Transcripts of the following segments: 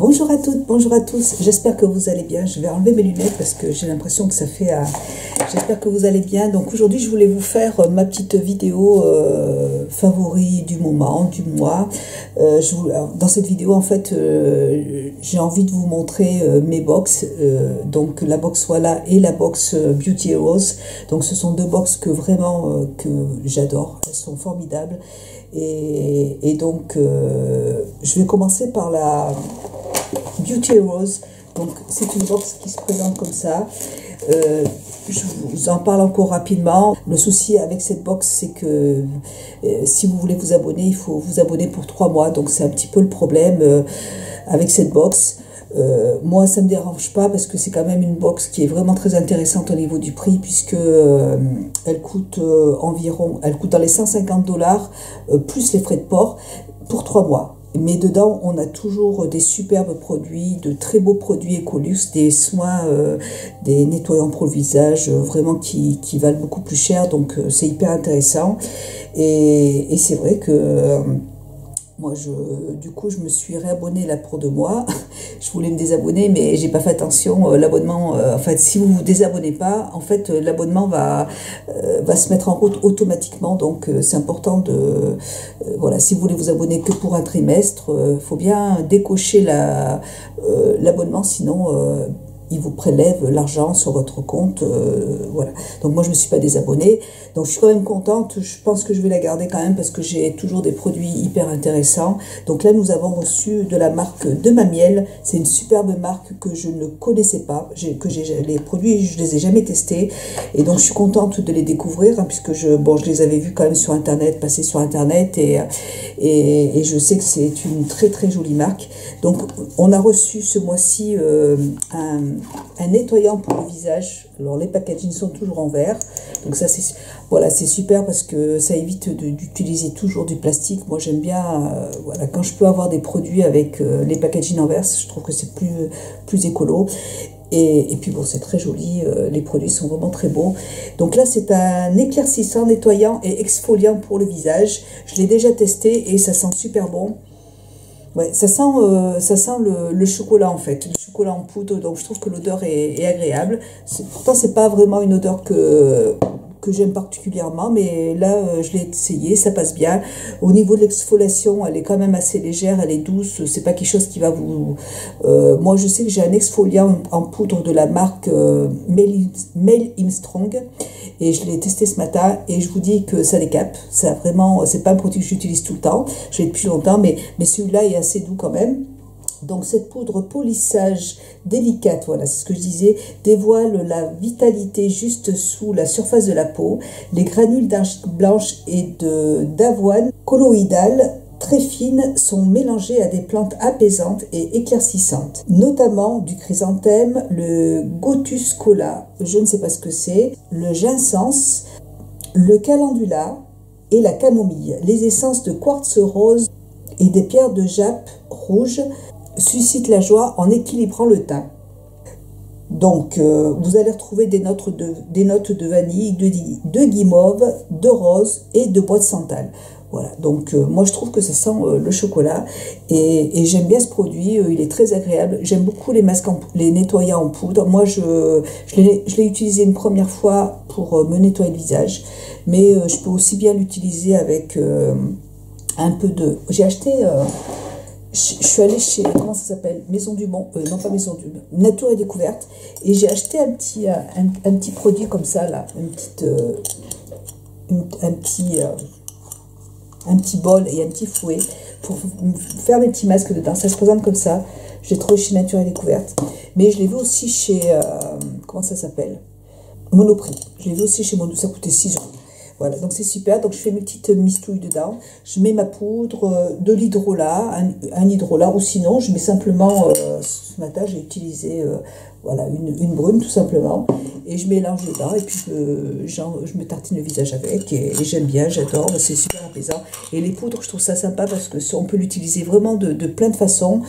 Bonjour à toutes, bonjour à tous, j'espère que vous allez bien. Je vais enlever mes lunettes parce que j'ai l'impression que ça fait... J'espère que vous allez bien. Donc aujourd'hui je voulais vous faire ma petite vidéo favori du moment, du mois. Dans cette vidéo en fait j'ai envie de vous montrer mes box, donc la box Walla et la box Beauty Heroes. Donc ce sont deux box que vraiment que j'adore, elles sont formidables. Et donc je vais commencer par la Beauty Heroes. Donc c'est une box qui se présente comme ça. Je vous en parle encore rapidement. Le souci avec cette box, c'est que si vous voulez vous abonner, il faut vous abonner pour 3 mois. Donc c'est un petit peu le problème avec cette box. Moi ça me dérange pas parce que c'est quand même une box qui est vraiment très intéressante au niveau du prix, puisque elle coûte elle coûte dans les 150 $ plus les frais de port pour 3 mois. Mais dedans, on a toujours des superbes produits, de très beaux produits Ecolux, des soins, des nettoyants pour le visage, vraiment qui valent beaucoup plus cher. Donc, c'est hyper intéressant. Et c'est vrai que moi, du coup, je me suis réabonnée là pour 2 mois. Je voulais me désabonner, mais j'ai pas fait attention. L'abonnement, en fait, si vous vous désabonnez pas, en fait, l'abonnement va se mettre en route automatiquement. Donc, c'est important de... voilà, si vous voulez vous abonner que pour un trimestre, faut bien décocher l'abonnement, sinon... il vous prélève l'argent sur votre compte, voilà. Donc moi je me suis pas désabonnée, donc je suis quand même contente. Je pense que je vais la garder quand même parce que j'ai toujours des produits hyper intéressants. Donc là nous avons reçu de la marque De Ma Miel. C'est une superbe marque que je ne connaissais pas, les produits je les ai jamais testés, et donc je suis contente de les découvrir, hein, puisque je les avais vus quand même sur internet, passer sur internet, et je sais que c'est une très très jolie marque. Donc on a reçu ce mois-ci un nettoyant pour le visage. Alors les packagings sont toujours en verre, donc ça c'est voilà, c'est super parce que ça évite d'utiliser toujours du plastique. Moi j'aime bien voilà, quand je peux avoir des produits avec les packagings en verre, je trouve que c'est plus écolo. Et puis bon, c'est très joli, les produits sont vraiment très beaux. Donc là c'est un éclaircissant, nettoyant et exfoliant pour le visage. Je l'ai déjà testé et ça sent super bon. Ouais, ça sent le chocolat en fait, le chocolat en poudre, donc je trouve que l'odeur est agréable. Pourtant c'est pas vraiment une odeur que j'aime particulièrement, mais là je l'ai essayé, ça passe bien. Au niveau de l'exfoliation, elle est quand même assez légère, elle est douce, c'est pas quelque chose qui va vous... moi je sais que j'ai un exfoliant en poudre de la marque Mail Armstrong, et je l'ai testé ce matin et je vous dis que ça décape. Ça vraiment, c'est pas un produit que j'utilise tout le temps, je l'ai depuis longtemps, mais celui-là est assez doux quand même. Donc cette poudre polissage délicate, voilà, c'est ce que je disais, dévoile la vitalité juste sous la surface de la peau. Les granules d'argile blanche et d'avoine colloïdale très fines sont mélangées à des plantes apaisantes et éclaircissantes, notamment du chrysanthème, le Gotus cola, je ne sais pas ce que c'est, le ginseng, le calendula et la camomille. Les essences de quartz rose et des pierres de jappe rouge suscitent la joie en équilibrant le teint. Donc vous allez retrouver des notes de vanille, de guimauve, de rose et de bois de santal. Voilà, donc moi je trouve que ça sent le chocolat, et j'aime bien ce produit, il est très agréable. J'aime beaucoup les nettoyants en poudre. Moi je l'ai utilisé une première fois pour me nettoyer le visage, mais je peux aussi bien l'utiliser avec un peu de... J'ai acheté... je suis allée chez, comment ça s'appelle, Maison du Monde, non pas Maison du Monde, Nature et Découverte, et j'ai acheté un petit produit comme ça, là, un petit bol et un petit fouet pour faire des petits masques dedans. Ça se présente comme ça. Je l'ai trouvé chez Nature et Découverte, mais je l'ai vu aussi chez, comment ça s'appelle, Monoprix. Je l'ai vu aussi chez Monoprix, ça coûtait 6 €. Voilà, donc c'est super. Donc je fais mes petites mistouilles dedans. Je mets ma poudre, de l'hydrolat, un hydrolat, ou sinon je mets simplement, ce matin j'ai utilisé voilà, une brune tout simplement, et je mélange dedans, et puis je me tartine le visage avec, et j'aime bien, j'adore, c'est super apaisant. Et les poudres, je trouve ça sympa parce que on peut l'utiliser vraiment de plein de façons,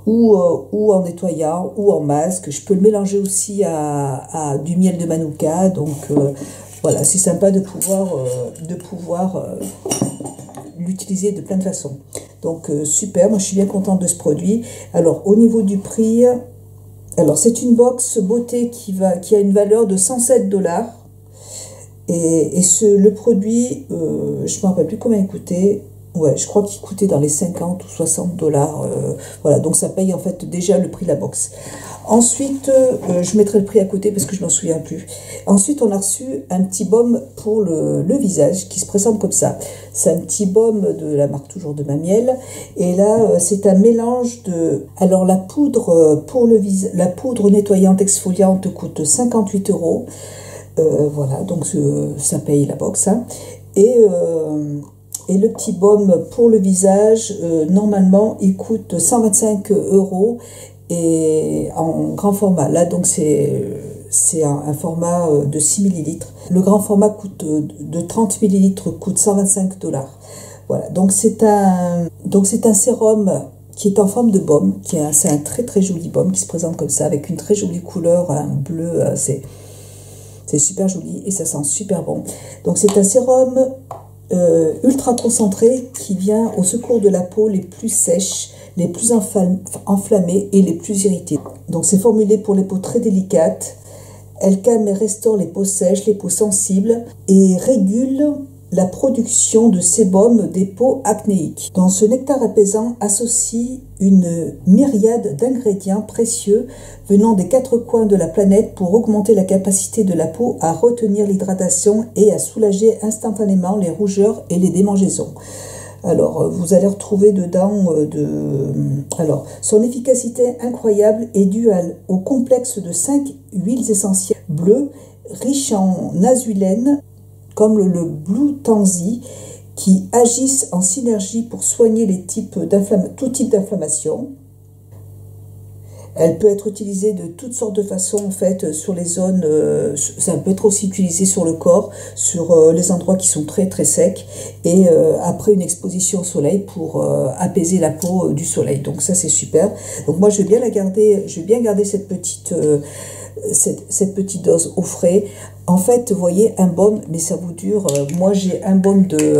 ou en nettoyant, ou en masque. Je peux le mélanger aussi à du miel de manuka, donc voilà, c'est sympa de pouvoir l'utiliser de plein de façons. Donc super, moi je suis bien contente de ce produit. Alors au niveau du prix, alors c'est une box beauté qui a une valeur de 107 $. Et le produit, je ne me rappelle plus combien il coûtait. Ouais, je crois qu'il coûtait dans les 50 ou 60 $. Voilà, donc ça paye en fait déjà le prix de la box. Ensuite, je mettrai le prix à côté parce que je m'en souviens plus. Ensuite, on a reçu un petit baume pour le visage qui se présente comme ça. C'est un petit baume de la marque toujours de Ma Miel. Et là, c'est un mélange de... Alors, la poudre pour le visage, la poudre nettoyante exfoliante coûte 58 €. Voilà, donc ça paye la box. Hein. Et le petit baume pour le visage, normalement, il coûte 125 € et en grand format. Là, donc, c'est un format de 6 ml. Le grand format de 30 ml coûte 125 $. Voilà, donc c'est un sérum qui est en forme de baume. C'est un très très joli baume qui se présente comme ça, avec une très jolie couleur, un bleu, c'est super joli et ça sent super bon. Donc c'est un sérum ultra concentré qui vient au secours de la peau les plus sèches, les plus enflammées et les plus irritées. Donc c'est formulé pour les peaux très délicates. Elle calme et restaure les peaux sèches, les peaux sensibles et régule la production de sébum des peaux acnéiques. Dans ce nectar apaisant associe une myriade d'ingrédients précieux venant des quatre coins de la planète pour augmenter la capacité de la peau à retenir l'hydratation et à soulager instantanément les rougeurs et les démangeaisons. Alors, vous allez retrouver dedans Alors, son efficacité incroyable est due au complexe de 5 huiles essentielles bleues riches en azulène, comme le Blue Tansy, qui agissent en synergie pour soigner tout type d'inflammation. Elle peut être utilisée de toutes sortes de façons, en fait, sur les zones, ça peut être aussi utilisé sur le corps, sur les endroits qui sont très très secs, et après une exposition au soleil pour apaiser la peau du soleil. Donc ça c'est super. Donc moi je vais bien garder cette petite dose au frais. En fait, vous voyez, un baume, mais ça vous dure. Moi, j'ai un baume de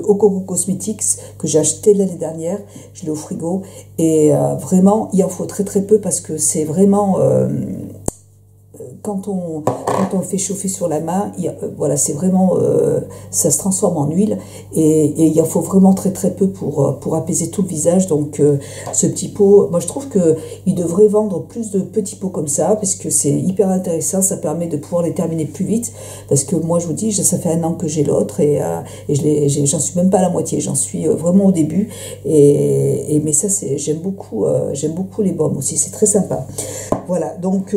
Okogo Cosmetics que j'ai acheté l'année dernière. Je l'ai au frigo. Et vraiment, il en faut très très peu parce que c'est vraiment... quand on le fait chauffer sur la main, voilà, c'est vraiment, ça se transforme en huile et il en faut vraiment très très peu pour apaiser tout le visage. Donc ce petit pot, moi je trouve qu'il devrait vendre plus de petits pots comme ça parce que c'est hyper intéressant, ça permet de pouvoir les terminer plus vite parce que moi je vous dis, ça fait 1 an que j'ai l'autre et j'en suis même pas à la moitié, j'en suis vraiment au début mais ça j'aime beaucoup les baumes aussi, c'est très sympa. Voilà, donc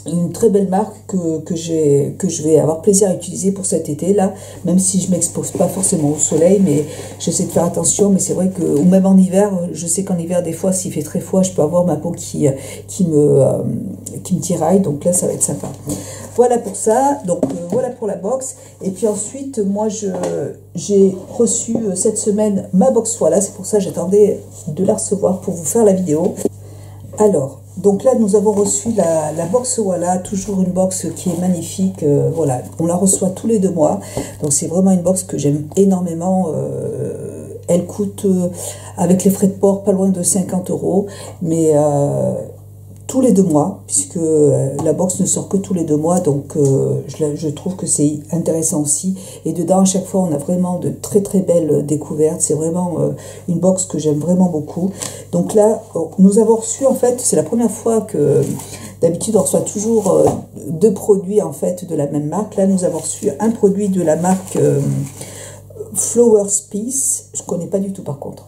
une très belle marque que je vais avoir plaisir à utiliser pour cet été là, même si je m'expose pas forcément au soleil, mais j'essaie de faire attention. Mais c'est vrai que, ou même en hiver, je sais qu'en hiver des fois s'il fait très froid, je peux avoir ma peau qui me tiraille, donc là ça va être sympa. Voilà pour ça, donc voilà pour la box. Et puis ensuite, moi j'ai reçu cette semaine ma box, voilà, c'est pour ça que j'attendais de la recevoir pour vous faire la vidéo. Alors, donc là, nous avons reçu la box Voilà, toujours une box qui est magnifique. Voilà, on la reçoit tous les 2 mois. Donc c'est vraiment une box que j'aime énormément. Elle coûte, avec les frais de port, pas loin de 50 €. Mais tous les 2 mois, puisque la box ne sort que tous les 2 mois. Donc je trouve que c'est intéressant aussi. Et dedans, à chaque fois, on a vraiment de très très belles découvertes. C'est vraiment une box que j'aime vraiment beaucoup. Donc là, nous avons reçu, en fait, c'est la première fois que... D'habitude, on reçoit toujours 2 produits, en fait, de la même marque. Là, nous avons reçu un produit de la marque Flowers Peace. Je ne connais pas du tout, par contre.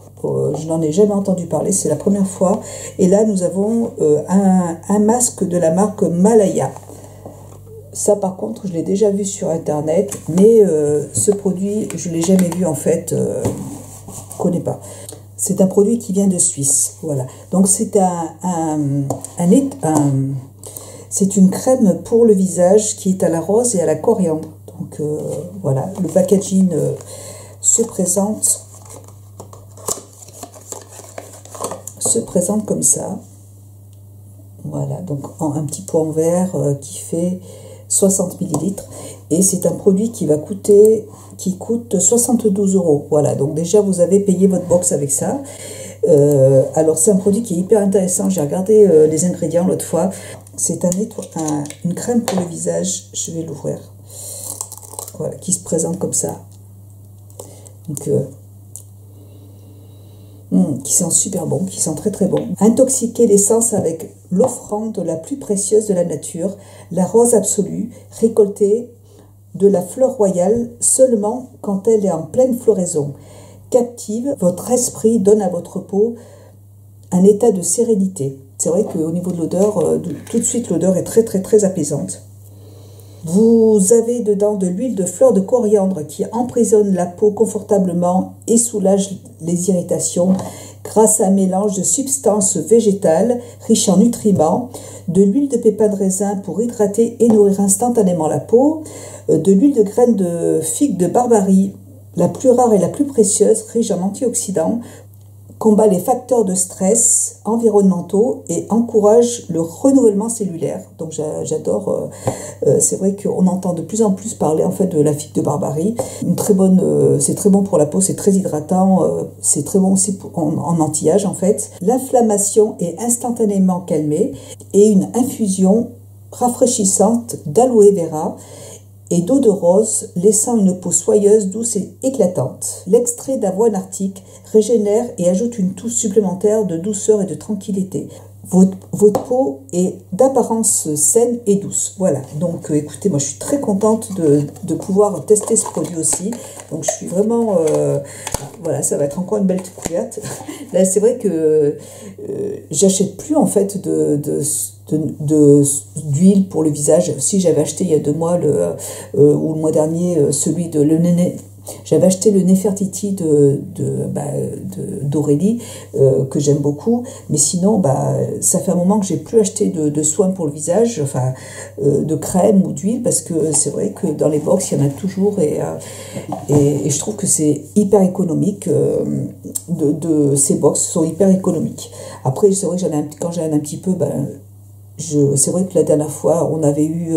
Je n'en ai jamais entendu parler, c'est la première fois. Et là, nous avons un masque de la marque Malaya. Ça, par contre, je l'ai déjà vu sur Internet, mais ce produit, je ne l'ai jamais vu, en fait. Je ne connais pas. C'est un produit qui vient de Suisse. Voilà. Donc, c'est c'est une crème pour le visage qui est à la rose et à la coriandre. Donc, voilà. Le packaging se présente comme ça. Voilà, donc un petit pot en verre qui fait 60 ml. Et c'est un produit qui coûte 72 €. Voilà, donc déjà vous avez payé votre box avec ça. Alors c'est un produit qui est hyper intéressant. J'ai regardé les ingrédients l'autre fois. C'est une crème pour le visage. Je vais l'ouvrir. Voilà, qui se présente comme ça. Donc, qui sent super bon, qui sent très très bon. Intoxiquer l'essence avec l'offrande la plus précieuse de la nature, la rose absolue, récoltée de la fleur royale seulement quand elle est en pleine floraison. Captive, votre esprit donne à votre peau un état de sérénité. C'est vrai qu'au niveau de l'odeur, tout de suite l'odeur est très très très apaisante. Vous avez dedans de l'huile de fleur de coriandre qui emprisonne la peau confortablement et soulage les irritations grâce à un mélange de substances végétales riches en nutriments, de l'huile de pépins de raisin pour hydrater et nourrir instantanément la peau, de l'huile de graines de figue de Barbarie, la plus rare et la plus précieuse, riche en antioxydants, combat les facteurs de stress environnementaux et encourage le renouvellement cellulaire. Donc j'adore, c'est vrai qu'on entend de plus en plus parler en fait de la figue de Barbarie. C'est très bon pour la peau, c'est très hydratant, c'est très bon aussi en anti-âge en fait. L'inflammation est instantanément calmée et une infusion rafraîchissante d'aloe vera et d'eau de rose, laissant une peau soyeuse, douce et éclatante. L'extrait d'avoine arctique régénère et ajoute une touche supplémentaire de douceur et de tranquillité. Votre peau est d'apparence saine et douce. Voilà, donc écoutez, moi je suis très contente de pouvoir tester ce produit aussi. Donc je suis vraiment... voilà, ça va être encore une belle découverte. Là, c'est vrai que j'achète plus en fait d'huile pour le visage. Si j'avais acheté il y a 2 mois ou le mois dernier celui de j'avais acheté le Nefertiti d'Aurélie que j'aime beaucoup, mais sinon ça fait un moment que j'ai plus acheté de soins pour le visage, enfin de crème ou d'huile, parce que c'est vrai que dans les box il y en a toujours et je trouve que c'est hyper économique. Ces box sont hyper économiques. Après c'est vrai que quand j'en ai un petit peu, c'est vrai que la dernière fois, on avait eu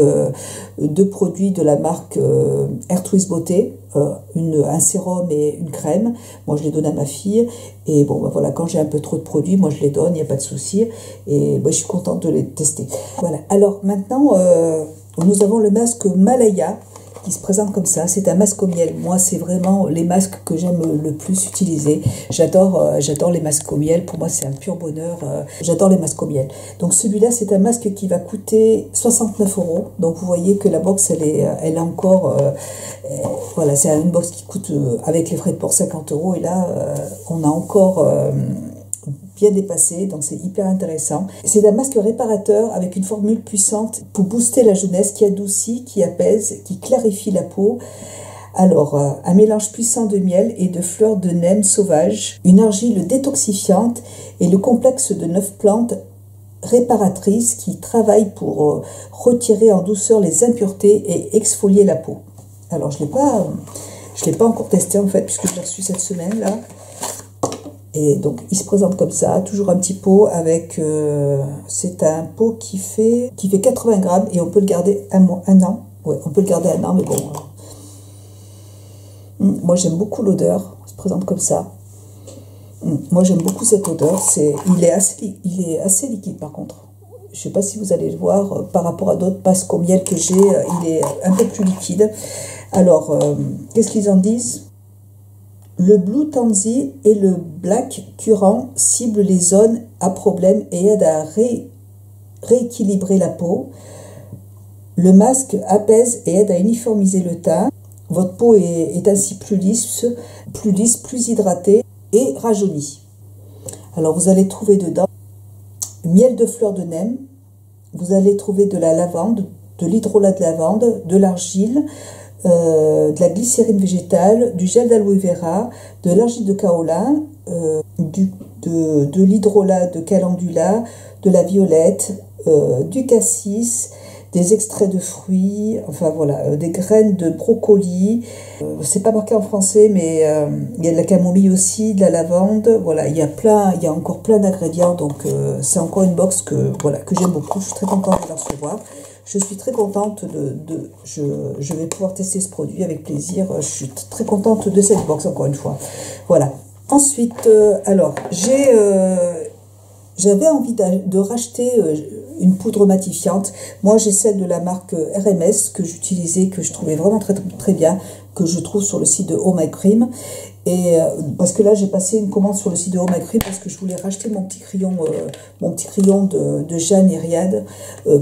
2 produits de la marque Air Twist Beauté, un sérum et une crème. Moi, je les donne à ma fille. Et bon, voilà, quand j'ai un peu trop de produits, moi, je les donne, il n'y a pas de souci. Et je suis contente de les tester. Voilà. Alors, maintenant, nous avons le masque Malaya qui se présente comme ça. C'est un masque au miel. Moi, c'est vraiment les masques que j'aime le plus utiliser. J'adore les masques au miel. Pour moi, c'est un pur bonheur. J'adore les masques au miel. Donc, celui-là, c'est un masque qui va coûter 69 €. Donc, vous voyez que la box, elle est encore... voilà, c'est une box qui coûte, avec les frais de port, 50 €. Et là, on a encore... bien dépassé, donc c'est hyper intéressant. C'est un masque réparateur avec une formule puissante pour booster la jeunesse, qui adoucit, qui apaise, qui clarifie la peau. Alors, un mélange puissant de miel et de fleurs de neem sauvage, une argile détoxifiante et le complexe de 9 plantes réparatrices qui travaillent pour retirer en douceur les impuretés et exfolier la peau. Alors, je l'ai pas encore testé en fait, puisque je l'ai reçu cette semaine là. Et donc, il se présente comme ça, toujours un petit pot avec... c'est un pot qui fait 80 grammes et on peut le garder un an. Ouais, on peut le garder 1 an, mais bon. Moi, j'aime beaucoup l'odeur. Il se présente comme ça. Moi, j'aime beaucoup cette odeur. Il est assez liquide, par contre. Je ne sais pas si vous allez le voir. Par rapport à d'autres masques au miel que j'ai, il est un peu plus liquide. Alors, qu'est-ce qu'ils en disent ? Le Blue Tansy et le Black Currant ciblent les zones à problème et aident à rééquilibrer la peau. Le masque apaise et aide à uniformiser le teint. Votre peau est ainsi plus lisse, plus hydratée et rajeunie. Alors vous allez trouver dedans miel de fleur de neem, vous allez trouver de la lavande, de l'hydrolat de lavande, de l'argile, de la glycérine végétale, du gel d'aloe vera, de l'argile de kaolin, de l'hydrolat de calendula, de la violette, du cassis, des extraits de fruits, enfin voilà, des graines de brocoli. C'est pas marqué en français, mais il y a de la camomille aussi, de la lavande. Voilà, il y a encore plein d'ingrédients. Donc c'est encore une box que j'aime beaucoup. Je suis très contente de la recevoir. Je suis très contente je vais pouvoir tester ce produit avec plaisir. Je suis très contente de cette box, encore une fois. Voilà. Ensuite, alors, j'avais envie de racheter une poudre matifiante. Moi, j'ai celle de la marque RMS que j'utilisais, que je trouvais vraiment très, très bien, que je trouve sur le site de Oh My Cream. Et parce que là, j'ai passé une commande sur le site de Oh My Cream parce que je voulais racheter mon petit crayon de Jeanne et Riad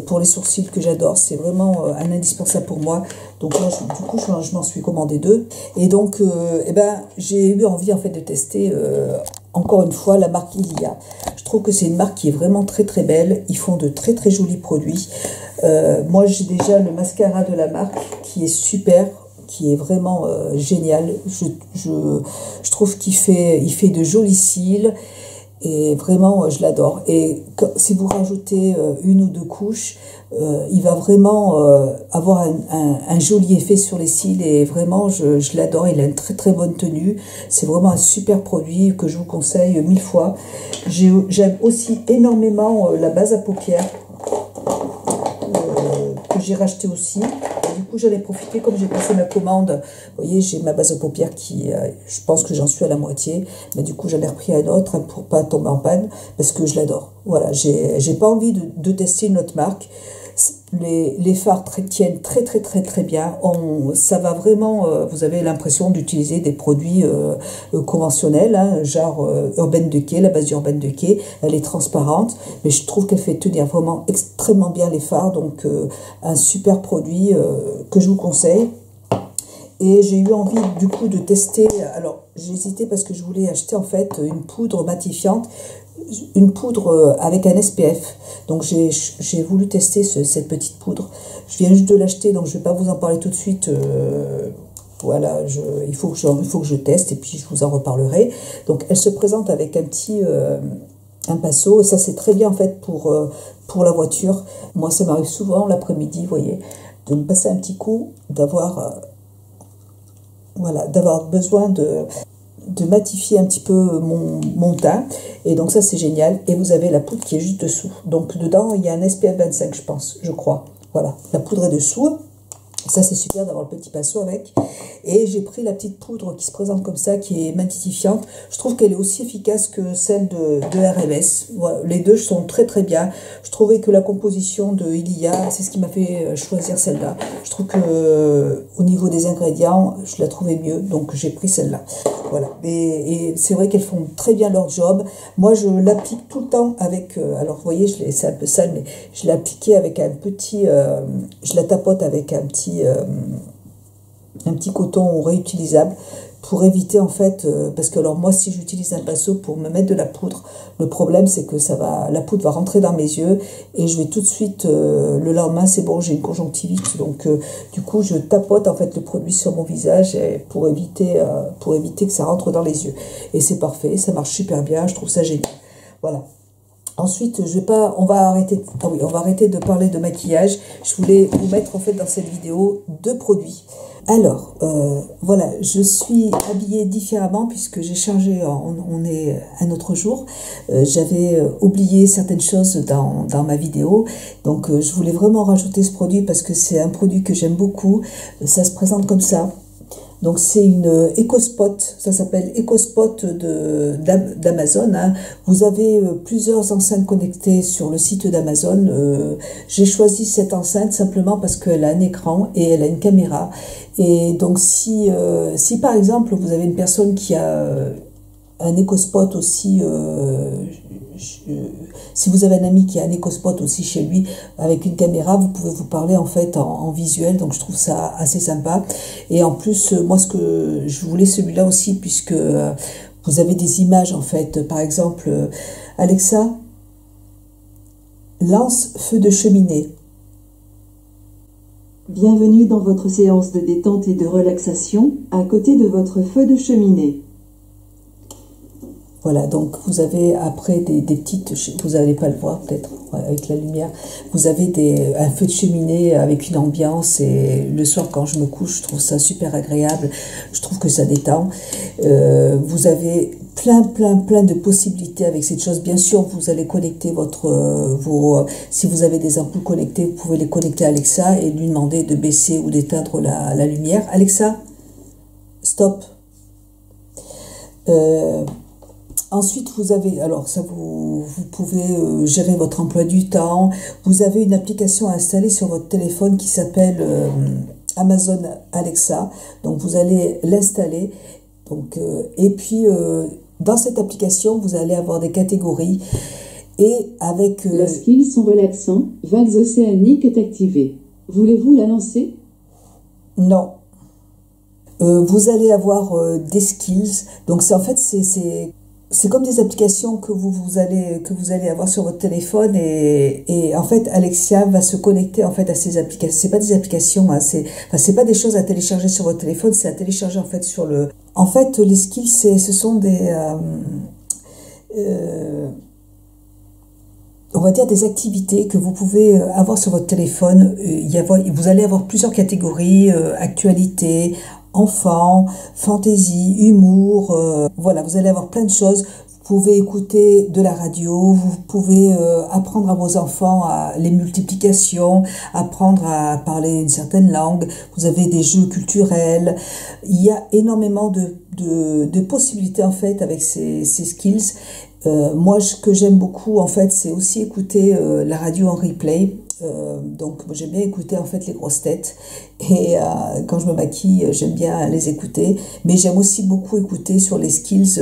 pour les sourcils que j'adore. C'est vraiment un indispensable pour moi. Donc là, du coup, je m'en suis commandé 2. Et donc, j'ai eu envie en fait de tester encore une fois la marque Ilia. Je trouve que c'est une marque qui est vraiment très très belle. Ils font de très très jolis produits. Moi, j'ai déjà le mascara de la marque qui est super, qui est vraiment génial. Je trouve qu'il fait de jolis cils et vraiment je l'adore. Et si vous rajoutez une ou 2 couches, il va vraiment avoir un joli effet sur les cils et vraiment je l'adore. Il a une très très bonne tenue. C'est vraiment un super produit que je vous conseille 1000 fois. J'aime aussi énormément la base à paupières que j'ai racheté aussi. Du coup, j'en ai profité, comme j'ai passé ma commande. Vous voyez, j'ai ma base à paupières qui, je pense que j'en suis à la moitié. Mais du coup, j'en ai repris un autre pour pas tomber en panne, parce que je l'adore. Voilà, j'ai pas envie de tester une autre marque. Les fards tiennent très très très très bien. Ça va vraiment, vous avez l'impression d'utiliser des produits conventionnels, hein, genre Urban Decay, la base d'Urban Decay. Elle est transparente, mais je trouve qu'elle fait tenir vraiment extrêmement bien les fards. Donc un super produit que je vous conseille. Et j'ai eu envie du coup de tester. Alors j'ai hésité parce que je voulais acheter en fait une poudre matifiante, une poudre avec un SPF. Donc j'ai voulu tester cette petite poudre. Je viens juste de l'acheter, donc je ne vais pas vous en parler tout de suite. Voilà, il faut que je teste et puis je vous en reparlerai. Donc elle se présente avec un pinceau. Ça c'est très bien en fait pour la voiture. Moi ça m'arrive souvent l'après-midi, vous voyez, de me passer un petit coup, d'avoir besoin de matifier un petit peu mon teint. Et donc ça c'est génial. Et vous avez la poudre qui est juste dessous. Donc dedans il y a un SPF 25 je crois. Voilà, la poudre est dessous. Ça c'est super d'avoir le petit pinceau avec. Et j'ai pris la petite poudre qui se présente comme ça, qui est matifiante. Je trouve qu'elle est aussi efficace que celle de RMS. Voilà, les deux sont très très bien. Je trouvais que la composition de Ilia, c'est ce qui m'a fait choisir celle-là. Je trouve que au niveau des ingrédients, je la trouvais mieux, donc j'ai pris celle-là. Voilà. Et c'est vrai qu'elles font très bien leur job. Moi, je l'applique tout le temps avec... alors, vous voyez, c'est un peu sale, mais je l'ai appliqué avec un petit... je la tapote avec un petit coton réutilisable pour éviter, en fait... parce que, alors, moi, si j'utilise un pinceau pour me mettre de la poudre, le problème, c'est que la poudre va rentrer dans mes yeux et je vais tout de suite... le lendemain, c'est bon, j'ai une conjonctivite. Donc, du coup, je tapote, en fait, le produit sur mon visage pour éviter que ça rentre dans les yeux. Et c'est parfait, ça marche super bien, je trouve ça génial. Voilà. Ensuite, on va arrêter de parler de maquillage. Je voulais vous mettre en fait dans cette vidéo 2 produits. Alors, voilà, je suis habillée différemment puisque j'ai changé, on est un autre jour. J'avais oublié certaines choses dans ma vidéo. Donc, je voulais vraiment rajouter ce produit parce que c'est un produit que j'aime beaucoup. Ça se présente comme ça. Donc c'est une EcoSpot, ça s'appelle EcoSpot d'Amazon. Hein. Vous avez plusieurs enceintes connectées sur le site d'Amazon. J'ai choisi cette enceinte simplement parce qu'elle a un écran et elle a une caméra. Et donc si par exemple vous avez une personne qui a un EcoSpot aussi, si vous avez un ami qui a un EcoSpot aussi chez lui avec une caméra, vous pouvez vous parler en fait en visuel, donc je trouve ça assez sympa. Et en plus, moi ce que je voulais celui-là aussi, puisque vous avez des images en fait, par exemple, Alexa, lance feu de cheminée. Bienvenue dans votre séance de détente et de relaxation, à côté de votre feu de cheminée. Voilà, donc vous avez après des petites, vous n'allez pas le voir peut-être avec la lumière, vous avez un feu de cheminée avec une ambiance et le soir quand je me couche, je trouve ça super agréable, je trouve que ça détend. Vous avez plein de possibilités avec cette chose. Bien sûr, vous allez connecter si vous avez des ampoules connectées, vous pouvez les connecter à Alexa et lui demander de baisser ou d'éteindre la lumière. Alexa, stop. Ensuite, vous avez, alors ça vous pouvez gérer votre emploi du temps. Vous avez une application à installer sur votre téléphone qui s'appelle Amazon Alexa. Donc vous allez l'installer. Donc et puis dans cette application, vous allez avoir des catégories et avec la skill son relaxant, vagues océaniques est activée. Voulez-vous la lancer? Non. Vous allez avoir des skills. Donc c'est en fait c'est comme des applications que vous allez avoir sur votre téléphone et en fait Alexia va se connecter en fait à ces applications. C'est pas des applications, hein, c'est pas des choses à télécharger sur votre téléphone, c'est à télécharger en fait sur le. En fait, les skills ce sont des on va dire des activités que vous pouvez avoir sur votre téléphone. Vous allez avoir plusieurs catégories, actualité, enfants, fantaisie, humour, voilà, vous allez avoir plein de choses. Vous pouvez écouter de la radio, vous pouvez apprendre à vos enfants les multiplications, apprendre à parler une certaine langue, vous avez des jeux culturels. Il y a énormément de possibilités en fait avec ces skills. Moi, ce que j'aime beaucoup en fait, c'est aussi écouter la radio en replay. Donc j'aime bien écouter en fait les grosses têtes et quand je me maquille j'aime bien les écouter, mais j'aime aussi beaucoup écouter sur les skills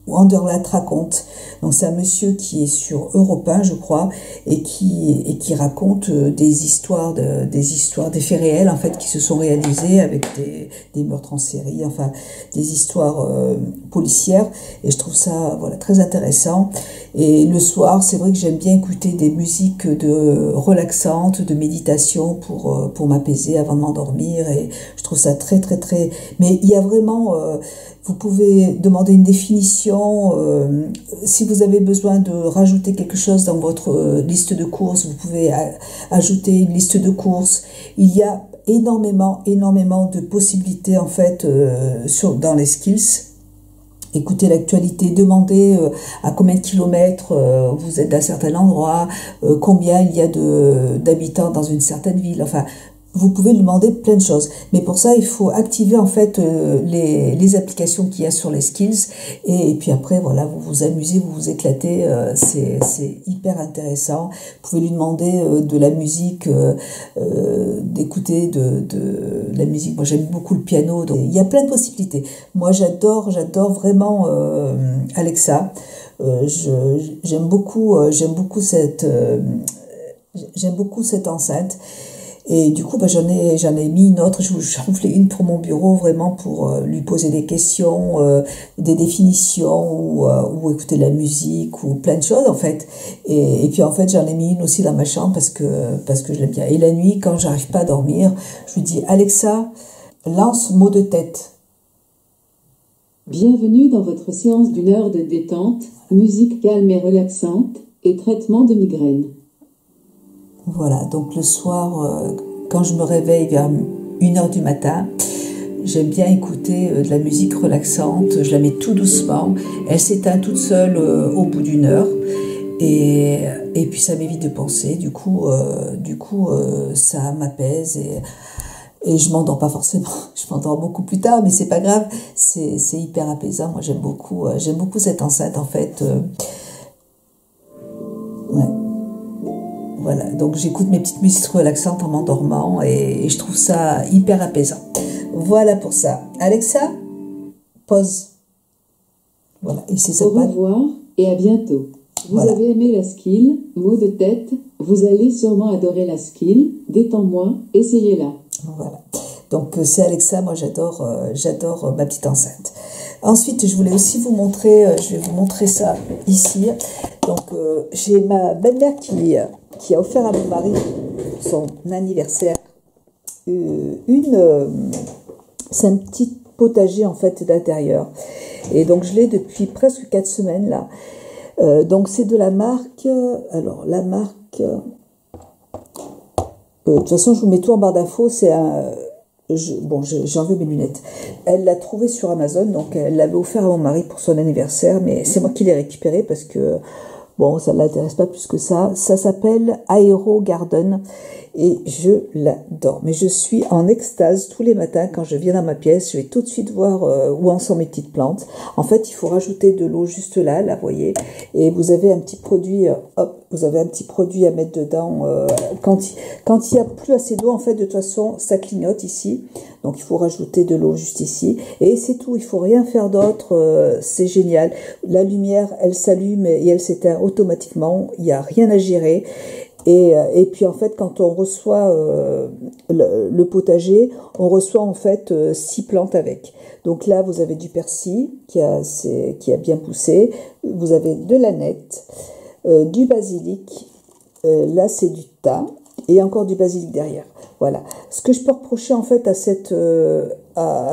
Wanderlat raconte. Donc c'est un monsieur qui est sur Europe 1 je crois et qui raconte des histoires, des faits réels en fait qui se sont réalisés avec des meurtres en série, enfin des histoires policières, et je trouve ça voilà très intéressant. Et le soir c'est vrai que j'aime bien écouter des musiques relaxantes, de méditation pour m'apaiser avant de m'endormir, et je trouve ça très mais il y a vraiment vous pouvez demander une définition. Si vous avez besoin de rajouter quelque chose dans votre liste de courses, vous pouvez ajouter une liste de courses. Il y a énormément de possibilités en fait dans les skills. Écoutez l'actualité, demandez à combien de kilomètres vous êtes d'un certain endroit, combien il y a d'habitants dans une certaine ville, enfin. Vous pouvez lui demander plein de choses. Mais pour ça, il faut activer en fait les applications qu'il y a sur les skills. Et puis après, voilà, vous vous amusez, vous vous éclatez. C'est hyper intéressant. Vous pouvez lui demander de la musique, d'écouter de la musique. Moi, j'aime beaucoup le piano. Donc, il y a plein de possibilités. Moi, j'adore vraiment Alexa. J'aime beaucoup cette enceinte. Et du coup, j'en ai mis une autre, j'en voulais une pour mon bureau, vraiment pour lui poser des questions, des définitions, ou écouter de la musique, ou plein de choses en fait. Et puis en fait, j'en ai mis une aussi dans ma chambre parce que je l'aime bien. Et la nuit, quand j'arrive pas à dormir, je lui dis, Alexa, lance mot de tête. Bienvenue dans votre séance d'1 heure de détente, musique calme et relaxante, et traitement de migraine. Voilà, donc le soir, quand je me réveille vers 1h du matin, j'aime bien écouter de la musique relaxante, je la mets tout doucement, elle s'éteint toute seule au bout d'1 heure, et puis ça m'évite de penser, du coup ça m'apaise, et je m'endors pas forcément, je m'endors beaucoup plus tard, mais c'est pas grave, c'est hyper apaisant. Moi j'aime beaucoup cette enceinte en fait, ouais. Voilà, donc j'écoute mes petites musiques relaxantes en m'endormant et je trouve ça hyper apaisant. Voilà pour ça. Alexa, pause. Voilà, et c'est ça. Au revoir et à bientôt. Vous avez aimé la skill, mot de tête, vous allez sûrement adorer la skill, détends-moi, essayez-la. Voilà, donc c'est Alexa, moi j'adore ma petite enceinte. Ensuite, je voulais aussi vous montrer, je vais vous montrer ça ici. Donc j'ai ma belle-mère qui a offert à mon mari pour son anniversaire c'est un petit potager en fait d'intérieur, et donc je l'ai depuis presque 4 semaines là. Donc c'est de la marque, alors la marque, de toute façon je vous mets tout en barre d'infos, c'est bon, j'ai enlevé mes lunettes. Elle l'a trouvé sur Amazon, donc elle l'avait offert à mon mari pour son anniversaire, mais c'est moi qui l'ai récupéré parce que, bon, ça ne l'intéresse pas plus que ça. Ça s'appelle Aero Garden et je l'adore. Mais je suis en extase tous les matins quand je viens dans ma pièce. Je vais tout de suite voir où en sont mes petites plantes. En fait, il faut rajouter de l'eau juste là, vous voyez. Et vous avez un petit produit, hop, vous avez un petit produit à mettre dedans. Quand il n'y a plus assez d'eau, en fait, de toute façon, ça clignote ici. Donc, il faut rajouter de l'eau juste ici. Et c'est tout, il faut rien faire d'autre. C'est génial. La lumière, elle s'allume et elle s'éteint automatiquement. Il n'y a rien à gérer. Et puis en fait, quand on reçoit le potager, on reçoit en fait 6 plantes avec. Donc là, vous avez du persil qui a bien poussé, vous avez de l'aneth, du basilic, là c'est du thym et encore du basilic derrière. Voilà. Ce que je peux reprocher en fait à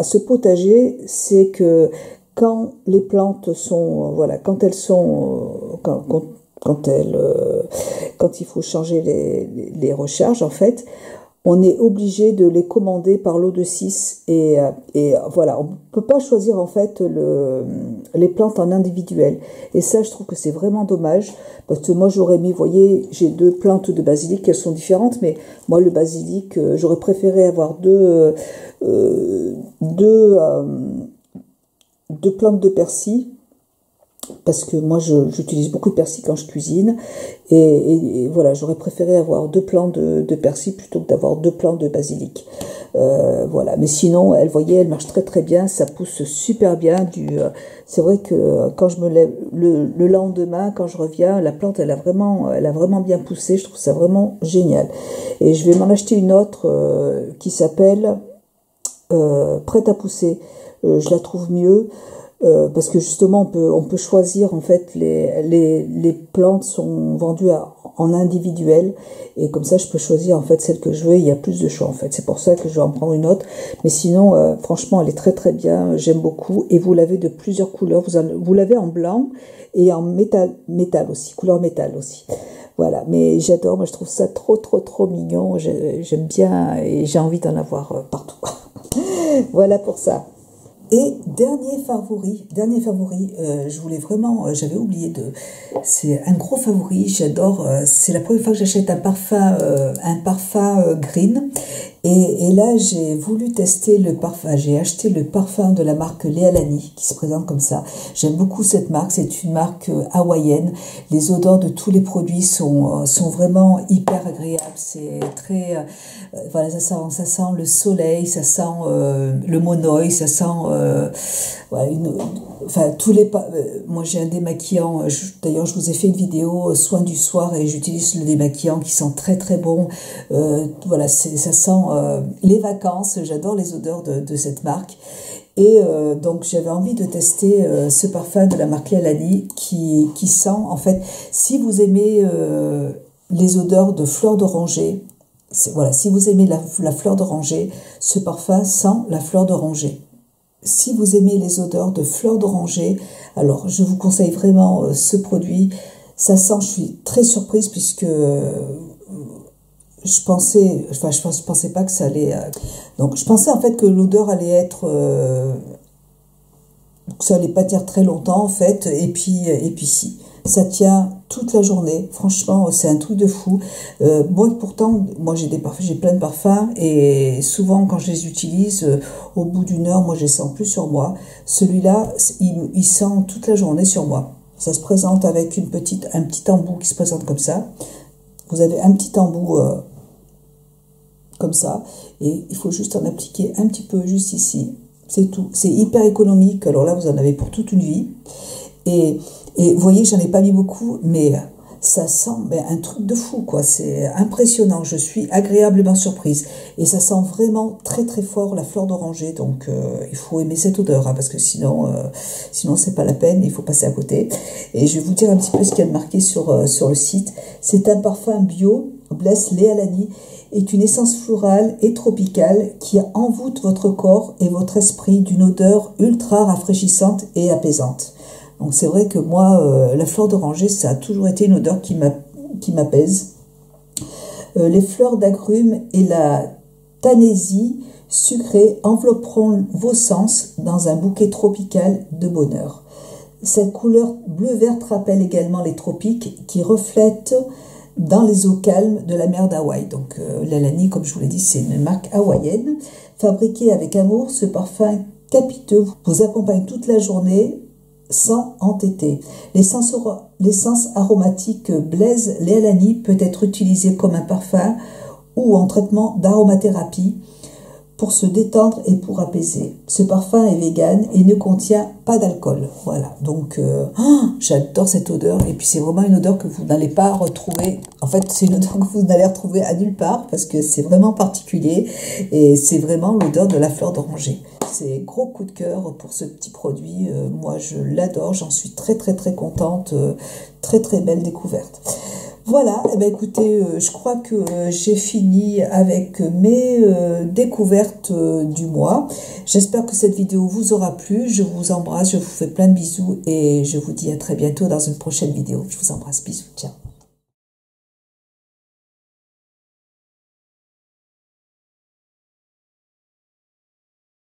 ce potager, c'est que quand les plantes sont, voilà, quand elles sont, quand il faut changer les recharges, en fait, on est obligé de les commander par lot de 6 et voilà, on peut pas choisir en fait les plantes en individuel. Et ça, je trouve que c'est vraiment dommage parce que moi j'aurais mis, vous voyez, j'ai 2 plantes de basilic, elles sont différentes, mais moi le basilic, j'aurais préféré avoir deux plantes de persil. Parce que moi j'utilise beaucoup de persil quand je cuisine et voilà, j'aurais préféré avoir 2 plants de persil plutôt que d'avoir 2 plants de basilic. Voilà, mais sinon elle, voyez, elle marche très très bien, ça pousse super bien. C'est vrai que quand je me lève le lendemain, quand je reviens, la plante elle a vraiment bien poussé. Je trouve ça vraiment génial. Et je vais m'en acheter une autre qui s'appelle Prête à pousser. Je la trouve mieux. Parce que justement on peut choisir en fait les plantes sont vendues en individuel et comme ça je peux choisir en fait celle que je veux. Il y a plus de choix en fait, c'est pour ça que je vais en prendre une autre, mais sinon franchement elle est très très bien, j'aime beaucoup. Et vous l'avez de plusieurs couleurs, vous l'avez en blanc et en métal aussi, couleur métal aussi. Voilà, mais j'adore, moi je trouve ça trop mignon, j'aime bien et j'ai envie d'en avoir partout. Voilà pour ça. Et dernier favori, je voulais vraiment, j'avais oublié c'est un gros favori, j'adore, c'est la première fois que j'achète un parfum green, et là j'ai voulu tester le parfum, j'ai acheté le parfum de la marque Léa Lani, qui se présente comme ça. J'aime beaucoup cette marque, c'est une marque hawaïenne, les odeurs de tous les produits sont vraiment hyper agréables, c'est très, voilà, ça sent le soleil, ça sent le monoï, ça sent voilà, moi j'ai un démaquillant, d'ailleurs je vous ai fait une vidéo soin du soir et j'utilise le démaquillant qui sent très très bon. Voilà, ça sent les vacances, j'adore les odeurs de cette marque. Et donc j'avais envie de tester ce parfum de la marque Léa Lani qui sent, en fait, si vous aimez les odeurs de fleurs d'oranger, voilà, si vous aimez la fleur d'oranger, ce parfum sent la fleur d'oranger. Si vous aimez les odeurs de fleurs d'oranger, alors je vous conseille vraiment ce produit. Ça sent, je suis très surprise puisque je pensais pas que ça allait. Donc je pensais en fait que l'odeur allait être, que ça allait pas tenir très longtemps en fait. Et puis si. Ça tient toute la journée, franchement, c'est un truc de fou. Moi, pourtant, moi j'ai plein de parfums et souvent quand je les utilise, au bout d'une heure, moi je les sens plus sur moi. Celui-là, il sent toute la journée sur moi. Ça se présente avec un petit embout qui se présente comme ça. Vous avez un petit embout comme ça et il faut juste en appliquer un petit peu juste ici. C'est tout. C'est hyper économique. Alors là, vous en avez pour toute une vie. Et vous voyez, j'en ai pas mis beaucoup, mais ça sent un truc de fou, quoi. C'est impressionnant. Je suis agréablement surprise. Et ça sent vraiment très très fort la fleur d'oranger. Donc il faut aimer cette odeur, hein, parce que sinon c'est pas la peine. Il faut passer à côté. Et je vais vous dire un petit peu ce qu'il y a de marqué sur le site. C'est un parfum bio. Bless Léa Lani est une essence florale et tropicale qui envoûte votre corps et votre esprit d'une odeur ultra rafraîchissante et apaisante. Donc c'est vrai que moi, la fleur d'oranger, ça a toujours été une odeur qui m'apaise. Les fleurs d'agrumes et la tanésie sucrés envelopperont vos sens dans un bouquet tropical de bonheur. Cette couleur bleu-verte rappelle également les tropiques qui reflètent dans les eaux calmes de la mer d'Hawaï. Donc l'Alani, comme je vous l'ai dit, c'est une marque hawaïenne. Fabriqué avec amour, ce parfum capiteux vous accompagne toute la journée sans entêter. L'essence aromatique Blaise Leilani peut être utilisée comme un parfum ou en traitement d'aromathérapie pour se détendre et pour apaiser. Ce parfum est vegan et ne contient pas d'alcool. Voilà, donc j'adore cette odeur. Et puis c'est vraiment une odeur que vous n'allez pas retrouver. En fait, c'est une odeur que vous n'allez retrouver à nulle part parce que c'est vraiment particulier et c'est vraiment l'odeur de la fleur d'oranger. C'est gros coup de cœur pour ce petit produit. Moi, je l'adore. J'en suis très contente. Très belle découverte. Voilà, eh bien, écoutez, je crois que j'ai fini avec mes découvertes du mois. J'espère que cette vidéo vous aura plu. Je vous embrasse, je vous fais plein de bisous et je vous dis à très bientôt dans une prochaine vidéo. Je vous embrasse, bisous, ciao.